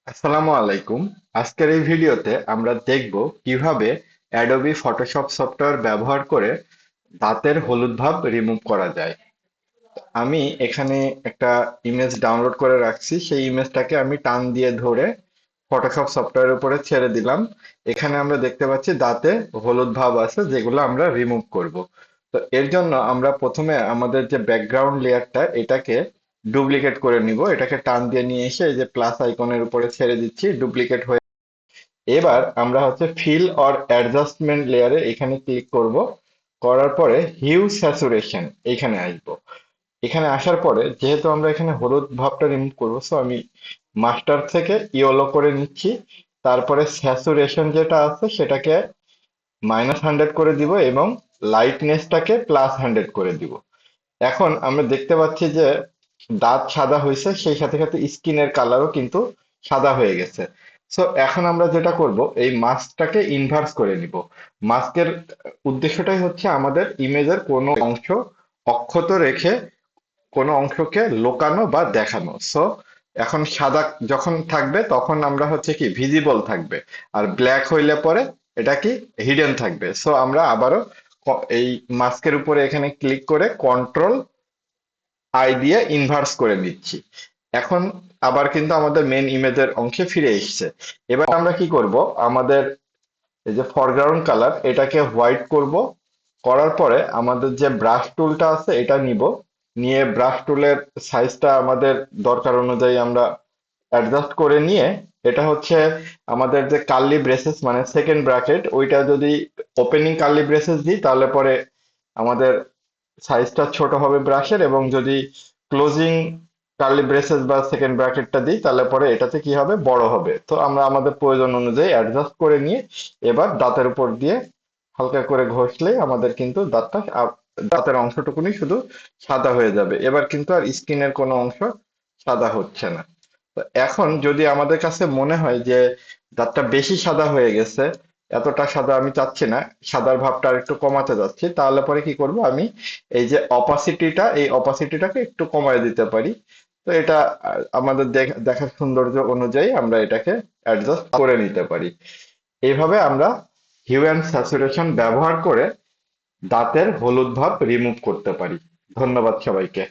আসসালামু আলাইকুম। আজকের এই ভিডিওতে আমরা দেখব কিভাবে অ্যাডোবি ফটোশপ সফটওয়্যার ব্যবহার করে দাঁতের হলুদ ভাব রিমুভ করা যায়। আমি এখানে একটা ইমেজ ডাউনলোড করে রাখছি, সেই ইমেজটাকে আমি টান দিয়ে ধরে ফটোশপ সফটওয়্যারের উপরে ছেড়ে দিলাম। এখানে আমরা দেখতে পাচ্ছি দাঁতে হলুদ ভাব আছে, যেগুলো আমরা রিমুভ করব। তো এর জন্য আমরা প্রথমে আমাদের যে ব্যাকগ্রাউন্ড লেয়ারটা এটাকে ডুপ্লিকেট করে নিব। এটাকে টান দিয়ে নিয়ে এসে এই যে প্লাস আইকনের উপরে ছেড়ে দিচ্ছি, ডুপ্লিকেট হয়ে। এবার আমরা হচ্ছে ফিল অর অ্যাডজাস্টমেন্ট লেয়ারে এখানে ক্লিক করব। করার পরে হিউ স্যাচুরেশন এখানে আসবো। এখানে আসার পরে যেহেতু আমরা এখানে হলুদ ভাবটা রিমুভ করবো, সো আমি মাস্টার থেকে ইয়েলো করে নিচ্ছি। তারপরে স্যাচুরেশন যেটা আছে সেটাকে -100 করে দিব এবং লাইটনেসটাকে +100 করে দিব। এখন আমরা দেখতে পাচ্ছি যে দাঁত সাদা হয়েছে, সেই সাথে সাথে স্কিনের কালারও কিন্তু সাদা হয়ে গেছে। সো এখন আমরা যেটা করব, এই মাস্কটাকে ইনভার্স করে নিব। মাস্কের উদ্দেশ্যটাই হচ্ছে আমাদের ইমেজের কোনো অংশ অক্ষত রেখে কোনো অংশকে লোকানো বা দেখানো। সো এখন সাদা যখন থাকবে তখন আমরা হচ্ছে কি ভিজিবল থাকবে, আর ব্ল্যাক হইলে পরে এটা কি হিডেন থাকবে। সো আমরা আবারও এই মাস্কের উপরে এখানে ক্লিক করে কন্ট্রোল আই দিয়ে ইনভার্স করে নিচ্ছি। এখন আবার কিন্তু আমাদের মেন ইমেজের অংশে ফিরে এসেছে। এবার আমরা কি করব, আমাদের এই যে ফরগ্রাউন্ড কালার এটাকে হোয়াইট করব। করার পরে আমাদের যে ব্রাশ টুলটা আছে এটা নিব। নিয়ে ব্রাশ টুলের সাইজটা আমাদের দরকার অনুযায়ী আমরা অ্যাডজাস্ট করে নিয়ে, এটা হচ্ছে আমাদের যে কার্লি ব্রেসেস মানে সেকেন্ড ব্র্যাকেট, ওইটা যদি ওপেনিং কার্লি ব্রেসেস দিই তাহলে পরে আমাদের সাইজটা ছোট হবে ব্রাশের, এবং যদি ক্লোজিং কার্লি ব্রেসেস বা সেকেন্ড ব্র্যাকেটটা দিই তাহলে পরে এটাতে কি হবে, বড় হবে। তো আমরা আমাদের প্রয়োজন অনুযায়ী অ্যাডজাস্ট করে নিয়ে এবার দাঁতের উপর দিয়ে হালকা করে ঘষলেই আমাদের কিন্তু দাঁতের অংশটুকুনি শুধু সাদা হয়ে যাবে। এবার কিন্তু আর স্কিনের কোনো অংশ সাদা হচ্ছে না। তো এখন যদি আমাদের কাছে মনে হয় যে দাঁতটা বেশি সাদা হয়ে গেছে, এতটা সাদা আমি চাচ্ছি না, সাদার ভাবটা আর একটু কমাতে যাচ্ছি, তাহলে পরে কি করব, আমি এই যে অপাসিটিটাকে একটু কমায় দিতে পারি। তো এটা আমাদের দেখার সৌন্দর্য অনুযায়ী আমরা এটাকে অ্যাডজাস্ট করে নিতে পারি। এইভাবে আমরা হিউ অ্যান্ড স্যাচুরেশন ব্যবহার করে দাঁতের হলুদ ভাব রিমুভ করতে পারি। ধন্যবাদ সবাইকে।